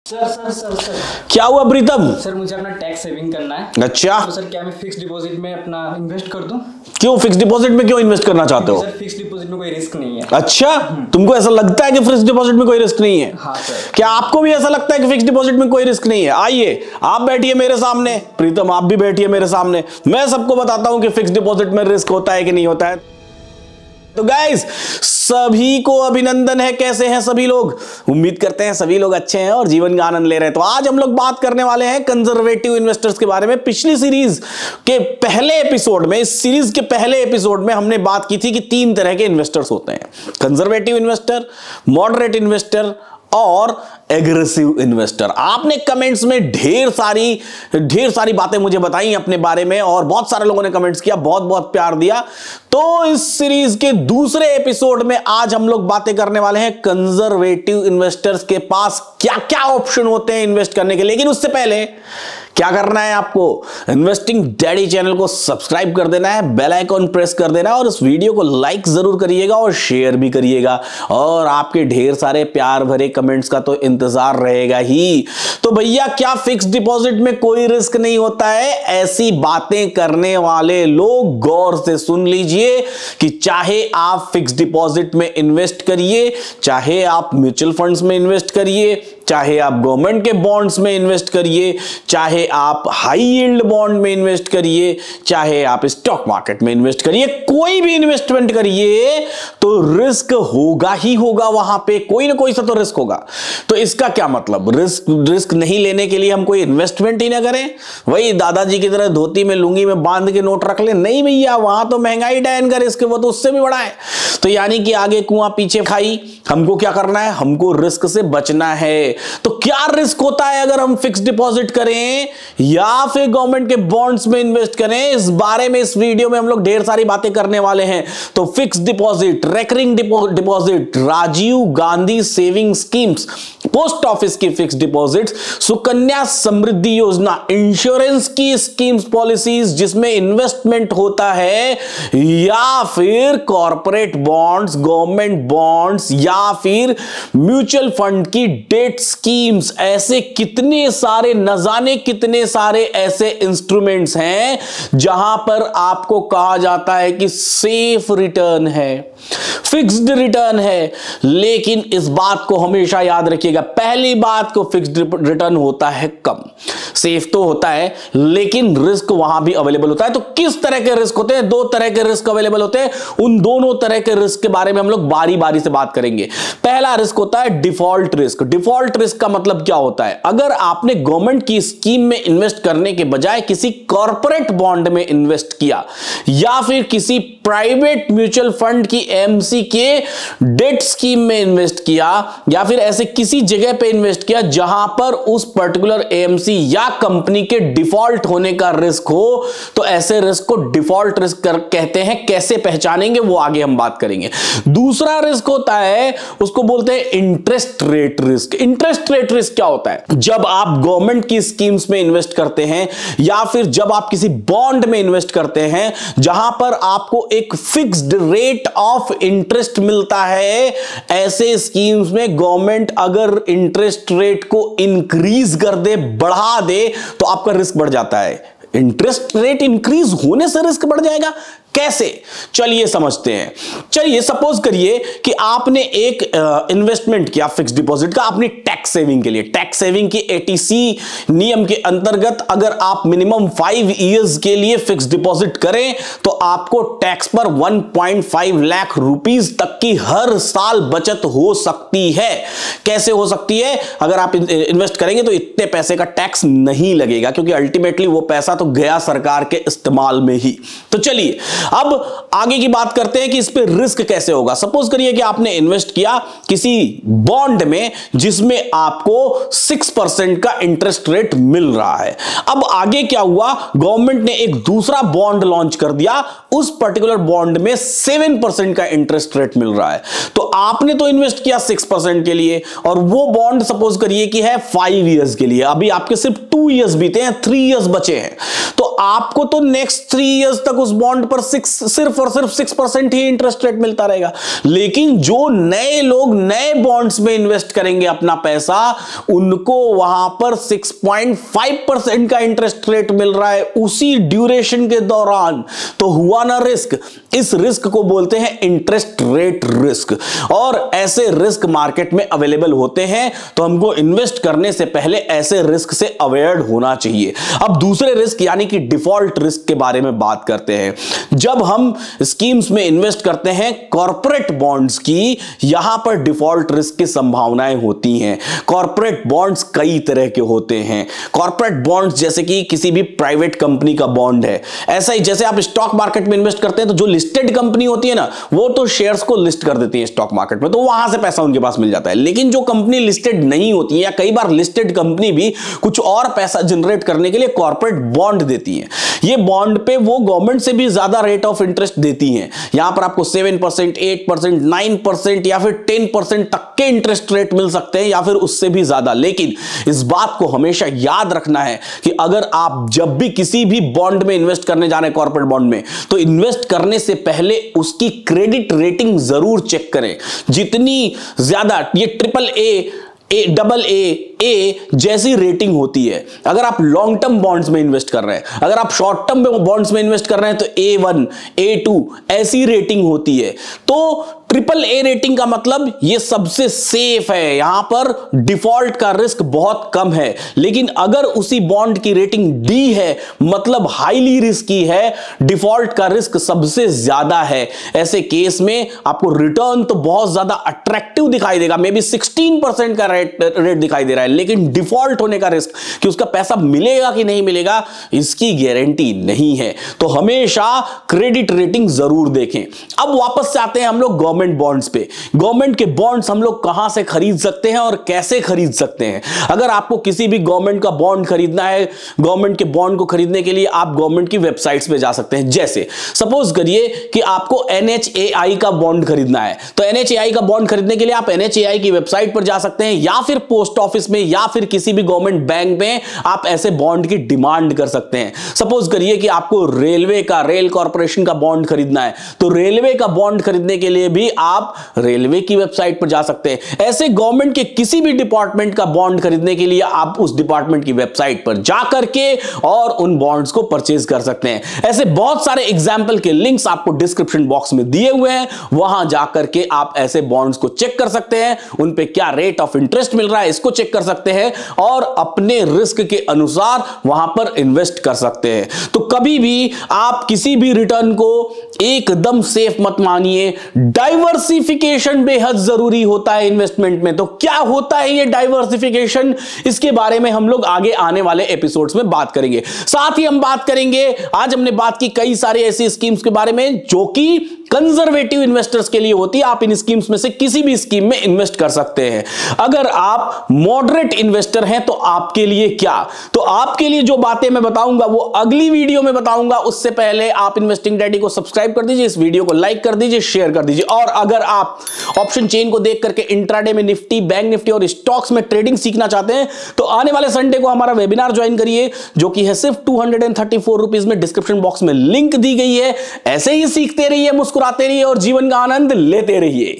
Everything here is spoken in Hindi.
सर क्या हुआ प्रीतम? सर मुझे अपना टैक्स सेविंग करना है। अच्छा, तो सर क्या मैं फिक्स डिपॉजिट में अपना इन्वेस्ट कर दूं? क्यों फिक्स डिपॉजिट में क्यों इन्वेस्ट करना चाहते हो? सर फिक्स डिपॉजिट में कोई रिस्क नहीं है। अच्छा, तुमको ऐसा लगता है कि फिक्स डिपॉजिट में कोई रिस्क नहीं है? हाँ सर। क्या आपको भी ऐसा लगता है कि फिक्स डिपॉजिट में कोई रिस्क नहीं है? आइए आप बैठिए मेरे सामने, प्रीतम आप भी बैठिए मेरे सामने, मैं सबको बताता हूं कि फिक्स डिपॉजिट में रिस्क होता है कि नहीं होता है। तो गाइस सभी को अभिनंदन है। कैसे हैं सभी लोग? उम्मीद करते हैं सभी लोग अच्छे हैं और जीवन का आनंद ले रहे हैं। तो आज हम लोग बात करने वाले हैं कंजर्वेटिव इन्वेस्टर्स के बारे में। पिछली सीरीज के पहले एपिसोड में, इस सीरीज के पहले एपिसोड में हमने बात की थी कि 3 तरह के इन्वेस्टर्स होते हैं: कंजर्वेटिव इन्वेस्टर, मॉडरेट इन्वेस्टर और एग्रेसिव इन्वेस्टर। आपने कमेंट्स में ढेर सारी बातें मुझे बताई अपने बारे में और बहुत सारे लोगों ने कमेंट्स किया, बहुत बहुत प्यार दिया। तो इस सीरीज के दूसरे एपिसोड में आज हम लोग बातें करने वाले हैं कंजर्वेटिव इन्वेस्टर्स के पास क्या क्या ऑप्शन होते हैं इन्वेस्ट करने के। लेकिन उससे पहले क्या करना है आपको? इन्वेस्टिंग डैडी चैनल को सब्सक्राइब कर देना है, बेल आइकॉन प्रेस कर देना है और इस वीडियो को लाइक जरूर करिएगा और शेयर भी करिएगा। और आपके ढेर सारे प्यार भरे कमेंट्स का तो इंतजार रहेगा ही। तो भैया क्या फिक्स डिपॉजिट में कोई रिस्क नहीं होता है? ऐसी बातें करने वाले लोग गौर से सुन लीजिए कि चाहे आप फिक्स डिपॉजिट में इन्वेस्ट करिए, चाहे आप म्यूचुअल फंड्स में इन्वेस्ट करिए, चाहे आप गवर्नमेंट के बॉन्ड्स में इन्वेस्ट करिए, चाहे आप हाई यील्ड बॉन्ड में इन्वेस्ट करिए, चाहे आप स्टॉक मार्केट में इन्वेस्ट करिए, कोई भी इन्वेस्टमेंट करिए तो रिस्क होगा ही होगा। वहां पे कोई ना कोई सा तो रिस्क होगा। तो इसका क्या मतलब? रिस्क नहीं लेने के लिए हम कोई इन्वेस्टमेंट ही ना करें, वही दादाजी की तरह धोती में लुंगी में बांध के नोट रख ले? नहीं भैया, वहां तो महंगाई डायन का रिस्क है, वो तो उससे भी बड़ा है। तो यानी कि आगे कुआं पीछे खाई। हमको क्या करना है? हमको रिस्क से बचना है। तो क्या रिस्क होता है अगर हम फिक्स डिपॉजिट करें या फिर गवर्नमेंट के बॉन्ड्स में इन्वेस्ट करें? इस बारे में इस वीडियो में हम लोग ढेर सारी बातें करने वाले हैं। तो fix deposit, recurring deposit, Rajiv Gandhi saving schemes, post office की fix deposit, Sukanya Samriddhi Yojana, insurance की स्कीम्स पॉलिसीज जिसमें इन्वेस्टमेंट होता है, या फिर कॉर्पोरेट बॉन्ड्स, गवर्नमेंट बॉन्ड्स, या फिर म्यूचुअल फंड की डेट स्कीम्स। ऐसे कितने सारे, न जाने कितने सारे ऐसे इंस्ट्रूमेंट्स हैं जहां पर आपको कहा जाता है कि सेफ रिटर्न है, फिक्स्ड रिटर्न है। लेकिन इस बात को हमेशा याद रखिएगा, पहली बात को फिक्स्ड रिटर्न होता है कम, सेफ तो होता है लेकिन रिस्क वहां भी अवेलेबल होता है। तो किस तरह के रिस्क होते हैं? 2 तरह के रिस्क अवेलेबल होते हैं। उन दोनों तरह के रिस्क के बारे में हम लोग बारी बारी से बात करेंगे। पहला रिस्क होता है डिफॉल्ट रिस्क। डिफॉल्ट रिस्क का मतलब क्या होता है? अगर आपने गवर्नमेंट की स्कीम में इन्वेस्ट करने के बजाय किसी कॉर्पोरेट बॉन्ड में इन्वेस्ट किया, या फिर किसी प्राइवेट म्यूचुअल फंड की एमसी के डेट स्कीम में इन्वेस्ट किया, या फिर ऐसे किसी जगह पे इन्वेस्ट किया जहां पर उस पर्टिकुलर एमसी या कंपनी के डिफॉल्ट होने का रिस्क हो, तो ऐसे रिस्क को डिफॉल्ट रिस्क कहते हैं। कैसे पहचानेंगे वो आगे हम बात करेंगे। दूसरा रिस्क होता है, उसको बोलते हैं interest rate risk. Interest rate risk क्या होता है? जब आप गवर्नमेंट की स्कीम्स में इन्वेस्ट करते हैं या फिर जब आप किसी बॉन्ड में इन्वेस्ट करते हैं जहां पर आपको एक फिक्स्ड रेट ऑफ इंटरेस्ट मिलता है, ऐसे स्कीम्स में गवर्नमेंट अगर इंटरेस्ट रेट को इंक्रीज कर दे, बढ़ा दे, तो आपका रिस्क बढ़ जाता है। इंटरेस्ट रेट इंक्रीज होने से रिस्क बढ़ जाएगा? कैसे? चलिए समझते हैं। चलिए सपोज करिए कि आपने एक इन्वेस्टमेंट किया फिक्स डिपॉजिट का अपनी टैक्स सेविंग के लिए। टैक्स सेविंग की एटीसी नियम के अंतर्गत अगर आप मिनिमम 5 इयर्स के लिए फिक्स डिपॉजिट करें तो आपको टैक्स पर 1.5 लाख रुपीस तक की हर साल बचत हो सकती है। कैसे हो सकती है? अगर आप इन्वेस्ट करेंगे तो इतने पैसे का टैक्स नहीं लगेगा, क्योंकि अल्टीमेटली वो पैसा तो गया सरकार के इस्तेमाल में ही। तो चलिए अब आगे की बात करते हैं कि इस पे रिस्क कैसे होगा। सपोज करिए कि आपने इन्वेस्ट किया किसी बॉन्ड में जिसमें आपको 6% का इंटरेस्ट रेट मिल रहा है। अब आगे क्या हुआ? गवर्नमेंट ने एक दूसरा बॉन्ड लॉन्च कर दिया, उस पर्टिकुलर बॉन्ड में 7% का इंटरेस्ट रेट मिल रहा है। तो आपने तो इन्वेस्ट किया 6% के लिए और वो बॉन्ड सपोज करिए कि है 5 इयर्स के लिए, अभी आपके सिर्फ 2 2 इयर्स बीते हैं, 3 इयर्स बचे हैं, तो आपको तो नेक्स्ट 3 इयर्स तक उस बॉन्ड पर सिर्फ और सिर्फ 6% ही इंटरेस्ट रेट मिलता रहेगा। लेकिन जो नए लोग नए बॉन्ड्स में इन्वेस्ट करेंगे अपना पैसा, उनको वहां पर 6.5% का इंटरेस्ट रेट मिल रहा है उसी ड्यूरेशन के दौरान। तो हुआ ना रिस्क। इस रिस्क को बोलते हैं इंटरेस्ट रेट रिस्क, और ऐसे रिस्क मार्केट में अवेलेबल होते हैं। तो हमको इन्वेस्ट करने से पहले ऐसे रिस्क से अवेयर होना चाहिए। अब दूसरे रिस्क यानी कि डिफॉल्ट रिस्क के बारे में बात करते हैं। जब हम स्कीम्स में इन्वेस्ट करते हैं कॉर्पोरेट बॉन्ड्स की, यहां पर डिफॉल्ट रिस्क की संभावनाएं होती हैं। कॉर्पोरेट बॉन्ड्स कई तरह के होते हैं। कॉर्पोरेट बॉन्ड्स जैसे कि किसी भी प्राइवेट कंपनी का बॉन्ड है, ऐसा ही जैसे आप स्टॉक मार्केट में इन्वेस्ट करते हैं तो जो लिस्टेड कंपनी होती है ना, वो तो शेयर्स को लिस्ट कर देती है स्टॉक मार्केट में, तो वहां से पैसा उनके पास मिल जाता है। लेकिन जो कंपनी लिस्टेड नहीं होती है, या कई बार लिस्टेड कंपनी भी कुछ और पैसा जनरेट करने के लिए कॉर्पोरेट बॉन्ड देती है। ये बॉन्ड पे वो गवर्नमेंट से भी ज्यादा रेट ऑफ इंटरेस्ट देती हैं। यहां पर आपको 7%, 8%, 9% या फिर 10% तक के इंटरेस्ट रेट मिल सकते हैं, या फिर उससे भी ज्यादा। लेकिन इस बात को हमेशा याद रखना है कि अगर आप जब भी किसी भी बॉन्ड में इन्वेस्ट करने जा रहे हैं, कॉर्पोरेट बॉन्ड में, तो इन्वेस्ट करने से पहले उसकी क्रेडिट रेटिंग जरूर चेक करें। जितनी ज्यादा ये AA जैसी रेटिंग होती है, अगर आप लॉन्ग टर्म बॉन्ड्स में इन्वेस्ट कर रहे हैं, अगर आप शॉर्ट टर्म बॉन्ड्स में इन्वेस्ट कर रहे हैं तो A1, A2 ऐसी रेटिंग होती है। तो AAA रेटिंग का मतलब ये सबसे सेफ है, यहां पर डिफॉल्ट का रिस्क बहुत कम है। लेकिन अगर उसी बॉन्ड की रेटिंग D है, मतलब हाईली रिस्की है, डिफॉल्ट का रिस्क सबसे ज्यादा है। ऐसे केस में आपको रिटर्न तो बहुत ज्यादा अट्रैक्टिव दिखाई देगा, मे बी 16% का रेट दिखाई दे रहा है, लेकिन डिफॉल्ट होने का रिस्क कि उसका पैसा मिलेगा कि नहीं मिलेगा, इसकी गारंटी नहीं है। तो हमेशा क्रेडिट रेटिंग जरूर देखें। अब वापस से आते हैं हम लोग गवर्नमेंट बॉन्ड्स पे। गवर्नमेंट के बॉन्ड्स हम लोग कहां से खरीद सकते हैं और कैसे खरीद सकते हैं? अगर आपको किसी भी गवर्नमेंट का बॉन्ड खरीदना है, गवर्नमेंट के बॉन्ड को खरीदने के लिए आप गवर्नमेंट की वेबसाइट्स पे जा सकते हैं। जैसे सपोज करिए कि आपको NHAI का बॉन्ड खरीदना है, तो NHAI का बॉन्ड खरीदने के लिए आप NHAI की वेबसाइट पर जा सकते हैं, या फिर पोस्ट ऑफिस में, या फिर किसी भी गवर्नमेंट बैंक में आप ऐसे बॉन्ड की डिमांड कर सकते हैं। सपोज करिए कि आपको रेल कॉर्पोरेशन का बॉन्ड खरीदना है, तो रेलवे का बॉन्ड खरीदने के लिए भी आप रेलवे की वेबसाइट पर जा सकते हैं। ऐसे गवर्नमेंट के किसी भी डिपार्टमेंट का बॉन्ड खरीदने के लिए आप उस डिपार्टमेंट की वेबसाइट पर जाकर के और उन बॉन्ड्स को परचेज कर सकते हैं। ऐसे बहुत सारे एग्जांपल के लिंक्स आपको डिस्क्रिप्शन बॉक्स में दिए हुए हैं, वहां जाकर के आप ऐसे बॉन्ड्स को चेक कर सकते हैं, उन पे क्या रेट ऑफ इंटरेस्ट मिल रहा है इसको चेक कर सकते हैं, और अपने रिस्क के अनुसार वहां पर इन्वेस्ट कर सकते हैं। तो कभी भी आप किसी भी रिटर्न को एकदम सेफ मत मानिए। डाइवर्सिफिकेशन बेहद जरूरी होता है इन्वेस्टमेंट में। तो क्या होता है ये डाइवर्सिफिकेशन, इसके बारे में हम लोग आगे आने वाले एपिसोड्स में बात करेंगे। साथ ही हम बात करेंगे, आज हमने बात की कई सारी ऐसी स्कीम्स के बारे में जो कि कंजर्वेटिव इन्वेस्टर्स के लिए होती है। आप इन स्कीम्स में से किसी भी स्कीम में इन्वेस्ट कर सकते हैं। अगर आप मॉडरेट इन्वेस्टर हैं तो आपके लिए क्या, तो आपके लिए जो बातें मैं बताऊंगा वो अगली वीडियो में बताऊंगा। उससे पहले आप इन्वेस्टिंग डैडी को सब्सक्राइब कर दीजिए, इस वीडियो को लाइक कर दीजिए, शेयर कर दीजिए। और अगर आप ऑप्शन चेन को देख करके इंट्राडे में निफ्टी, बैंक निफ्टी और स्टॉक्स में ट्रेडिंग सीखना चाहते हैं तो आने वाले संडे को हमारा वेबिनार ज्वाइन करिए, जो कि है सिर्फ 234 रुपीज में। डिस्क्रिप्शन बॉक्स में लिंक दी गई है। ऐसे ही सीखते रहिए, मुस्कुराते रहिए और जीवन का आनंद लेते रहिए।